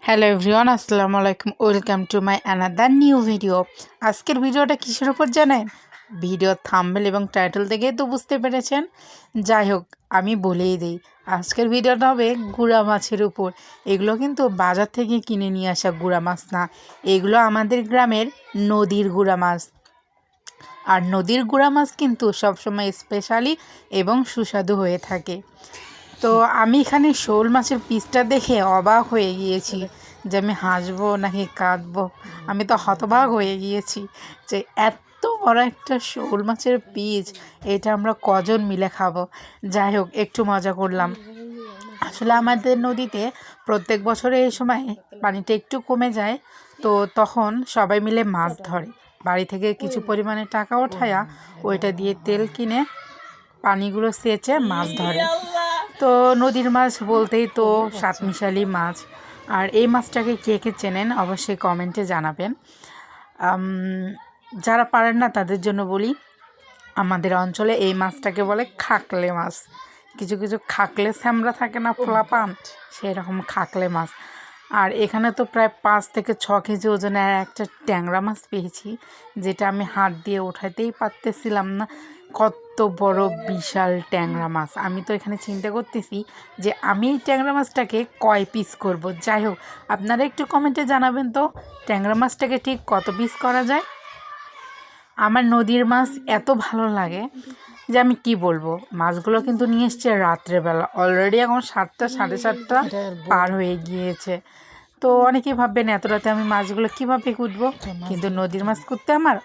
Hello everyone, আসসালামু আলাইকুম। Welcome to my another new video. আজকের ভিডিওটা কিসের উপর জানেন? ভিডিও থাম্বনেল এবং টাইটেল দেখেই তো বুঝতে পেরেছেন। যাই হোক, আমি বলেই দিই, আজকের ভিডিওটা হবে গুড়া মাছের উপর। এগুলো কিন্তু বাজার থেকে কিনে নিয়ে আসা গুড়া মাছ না, এগুলো আমাদের গ্রামের নদীর গুড়া মাছ। আর নদীর গুড়া মাছ কিন্তু সবসময় স্পেশালি এবং সুস্বাদু হয়ে থাকে। তো আমি এখানে শোল মাছের পিসটা দেখে অবাক হয়ে গিয়েছি যে আমি হাসবো নাকি কাঁদবো। আমি তো হতবাক হয়ে গিয়েছি যে এত বড় একটা শোল মাছের পিস, এটা আমরা কজন মিলে খাবো। যাই হোক, একটু মজা করলাম। আসলে আমাদের নদীতে প্রত্যেক বছরে এই সময় পানিটা একটু কমে যায়, তো তখন সবাই মিলে মাছ ধরে। বাড়ি থেকে কিছু পরিমাণে টাকা ওঠায়া ওইটা দিয়ে তেল কিনে পানিগুলো সেচে মাছ ধরে। তো নদীর মাছ বলতেই তো সাতমিশালি মাছ। আর এই মাছটাকে কে কে চেনেন অবশ্যই কমেন্টে জানাবেন। যারা পারেন না তাদের জন্য বলি, আমাদের অঞ্চলে এই মাছটাকে বলে খাকলে মাছ। কিছু কিছু খাকলে স্যামরা থাকে না, ফোলাপান, সেই রকম খাকলে মাছ। আর এখানে তো প্রায় 5 থেকে 6 কেজি ওজনের একটা ট্যাংরা মাছ পেয়েছি, যেটা আমি হাত দিয়ে উঠাতেই পারতেছিলাম না। কত বড় বিশাল ট্যাংরা মাছ! আমি তো এখানে চিন্তা করতেছি যে আমি এই ট্যাংরা মাছটাকে কয় পিস করব। যাই হোক, আপনারা একটু কমেন্টে জানাবেন তো ট্যাংরা মাছটাকে ঠিক কত পিস করা যায়। আমার নদীর মাছ এত ভালো লাগে যে আমি কি বলবো। মাছগুলো কিন্তু নিয়ে এসছে রাত্রেবেলা, অলরেডি এখন 7টা 7:30 পার হয়ে গিয়েছে। তো অনেকেই ভাববেন এত রাতে আমি মাছগুলো কীভাবে কুটবো, কিন্তু নদীর মাছ কুটতে আমার